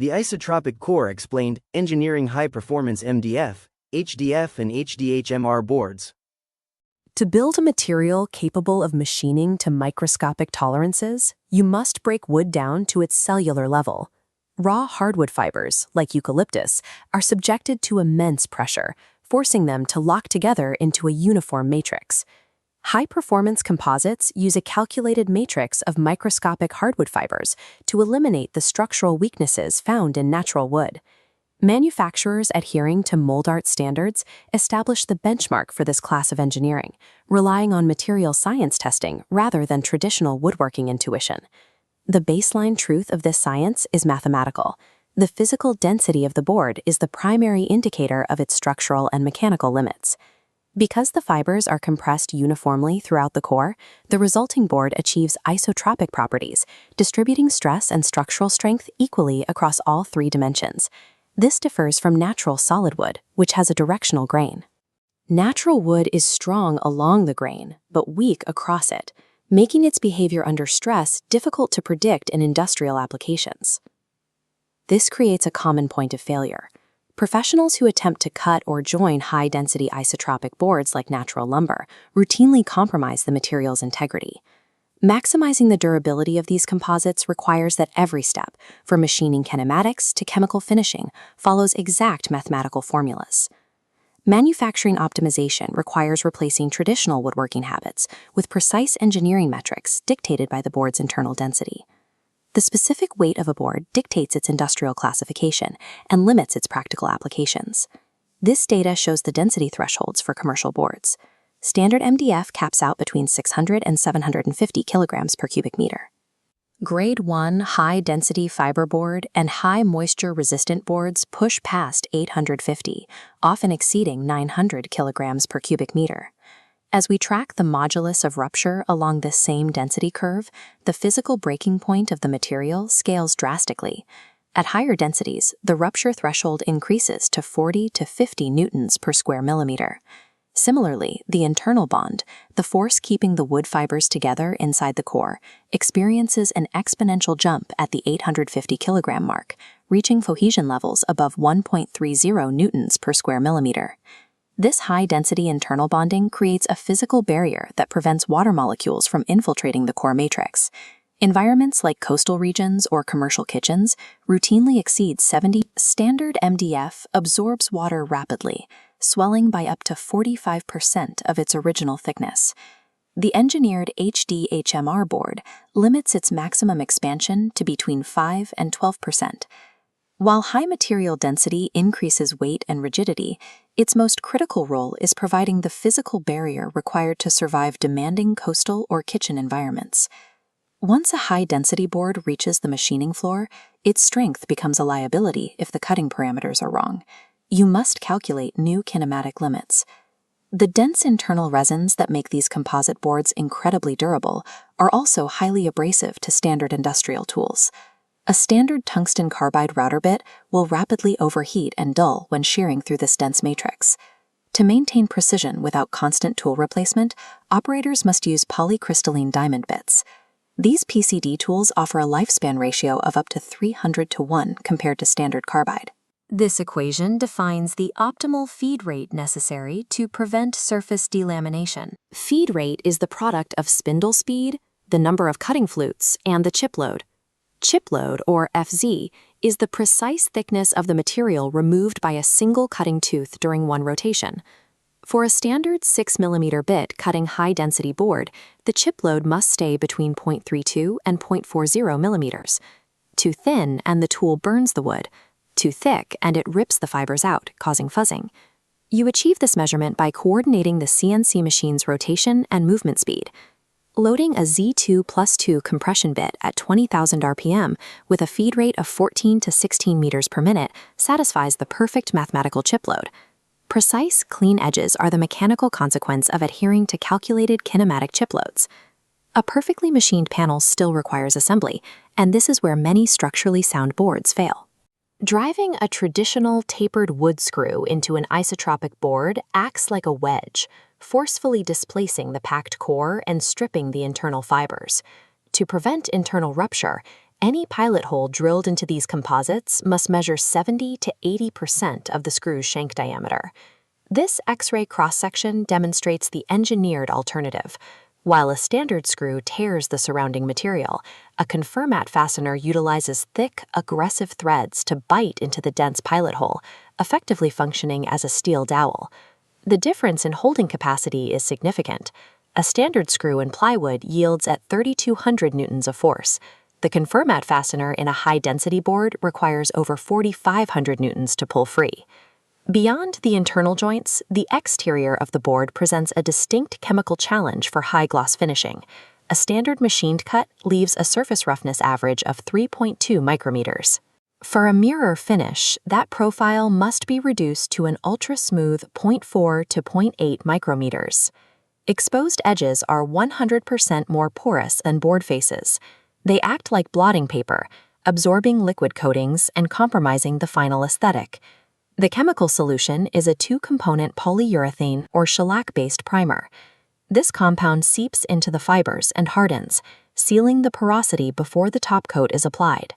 The isotropic core explained, engineering high-performance MDF, HDF and HDHMR boards. To build a material capable of machining to microscopic tolerances, you must break wood down to its cellular level. Raw hardwood fibers, like eucalyptus, are subjected to immense pressure, forcing them to lock together into a uniform matrix. High-performance composites use a calculated matrix of microscopic hardwood fibers to eliminate the structural weaknesses found in natural wood. Manufacturers adhering to Moldart standards establish the benchmark for this class of engineering, relying on material science testing rather than traditional woodworking intuition. The baseline truth of this science is mathematical. The physical density of the board is the primary indicator of its structural and mechanical limits. Because the fibers are compressed uniformly throughout the core, the resulting board achieves isotropic properties, distributing stress and structural strength equally across all three dimensions. This differs from natural solid wood, which has a directional grain. Natural wood is strong along the grain, but weak across it, making its behavior under stress difficult to predict in industrial applications. This creates a common point of failure. Professionals who attempt to cut or join high-density isotropic boards like natural lumber routinely compromise the material's integrity. Maximizing the durability of these composites requires that every step, from machining kinematics to chemical finishing, follows exact mathematical formulas. Manufacturing optimization requires replacing traditional woodworking habits with precise engineering metrics dictated by the board's internal density. The specific weight of a board dictates its industrial classification and limits its practical applications. This data shows the density thresholds for commercial boards. Standard MDF caps out between 600 and 750 kilograms per cubic meter. Grade 1 high-density fiber board and high moisture-resistant boards push past 850, often exceeding 900 kilograms per cubic meter. As we track the modulus of rupture along this same density curve, the physical breaking point of the material scales drastically. At higher densities, the rupture threshold increases to 40 to 50 newtons per square millimeter. Similarly, the internal bond, the force keeping the wood fibers together inside the core, experiences an exponential jump at the 850 kilogram mark, reaching cohesion levels above 1.30 newtons per square millimeter. This high-density internal bonding creates a physical barrier that prevents water molecules from infiltrating the core matrix. Environments like coastal regions or commercial kitchens routinely exceed 70. Standard MDF absorbs water rapidly, swelling by up to 45% of its original thickness. The engineered HDHMR board limits its maximum expansion to between 5 and 12%. While high material density increases weight and rigidity, its most critical role is providing the physical barrier required to survive demanding coastal or kitchen environments. Once a high-density board reaches the machining floor, its strength becomes a liability if the cutting parameters are wrong. You must calculate new kinematic limits. The dense internal resins that make these composite boards incredibly durable are also highly abrasive to standard industrial tools. A standard tungsten carbide router bit will rapidly overheat and dull when shearing through this dense matrix. To maintain precision without constant tool replacement, operators must use polycrystalline diamond bits. These PCD tools offer a lifespan ratio of up to 300 to 1 compared to standard carbide. This equation defines the optimal feed rate necessary to prevent surface delamination. Feed rate is the product of spindle speed, the number of cutting flutes, and the chip load. Chip load, or FZ, is the precise thickness of the material removed by a single cutting tooth during one rotation. For a standard 6mm bit cutting high-density board, the chip load must stay between 0.32 and 0.40 millimeters. Too thin, and the tool burns the wood. Too thick, and it rips the fibers out, causing fuzzing. You achieve this measurement by coordinating the CNC machine's rotation and movement speed. Loading a Z2+2 compression bit at 20,000 RPM with a feed rate of 14 to 16 meters per minute satisfies the perfect mathematical chip load. Precise, clean edges are the mechanical consequence of adhering to calculated kinematic chip loads. A perfectly machined panel still requires assembly, and this is where many structurally sound boards fail. Driving a traditional tapered wood screw into an isotropic board acts like a wedge, forcefully displacing the packed core and stripping the internal fibers. To prevent internal rupture, Any pilot hole drilled into these composites must measure 70 to 80% of the screw's shank diameter. This X-ray cross-section demonstrates the engineered alternative. While a standard screw tears the surrounding material, a Confirmat fastener utilizes thick, aggressive threads to bite into the dense pilot hole, effectively functioning as a steel dowel. The difference in holding capacity is significant. A standard screw in plywood yields at 3,200 newtons of force. The Confirmat fastener in a high-density board requires over 4,500 newtons to pull free. Beyond the internal joints, the exterior of the board presents a distinct chemical challenge for high-gloss finishing. A standard machined cut leaves a surface roughness average of 3.2 micrometers. For a mirror finish, that profile must be reduced to an ultra-smooth 0.4 to 0.8 micrometers. Exposed edges are 100% more porous than board faces. They act like blotting paper, absorbing liquid coatings and compromising the final aesthetic. The chemical solution is a 2-component polyurethane or shellac-based primer. This compound seeps into the fibers and hardens, sealing the porosity before the top coat is applied.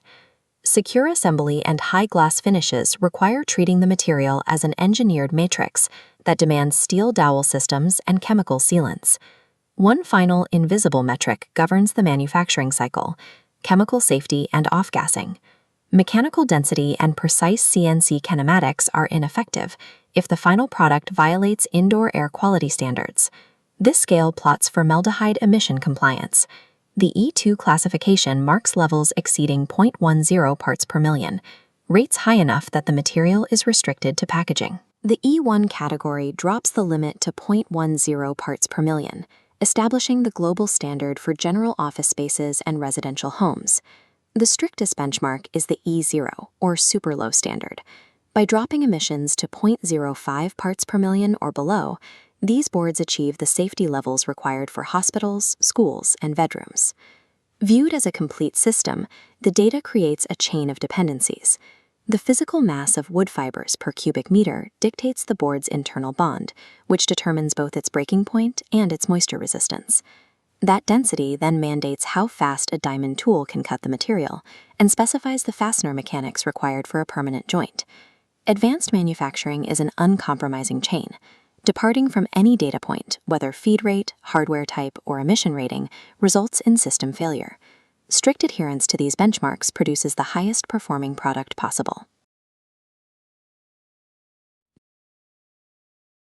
Secure assembly and high-glass finishes require treating the material as an engineered matrix that demands steel dowel systems and chemical sealants. One final invisible metric governs the manufacturing cycle: chemical safety and off-gassing. Mechanical density and precise CNC kinematics are ineffective if the final product violates indoor air quality standards. This scale plots formaldehyde emission compliance. The E2 classification marks levels exceeding 0.10 parts per million, rates high enough that the material is restricted to packaging. The E1 category drops the limit to 0.10 parts per million, establishing the global standard for general office spaces and residential homes. The strictest benchmark is the E0, or super low standard. By dropping emissions to 0.05 parts per million or below, these boards achieve the safety levels required for hospitals, schools, and bedrooms. Viewed as a complete system, the data creates a chain of dependencies. The physical mass of wood fibers per cubic meter dictates the board's internal bond, which determines both its breaking point and its moisture resistance. That density then mandates how fast a diamond tool can cut the material and specifies the fastener mechanics required for a permanent joint. Advanced manufacturing is an uncompromising chain. Departing from any data point, whether feed rate, hardware type, or emission rating, results in system failure. Strict adherence to these benchmarks produces the highest performing product possible.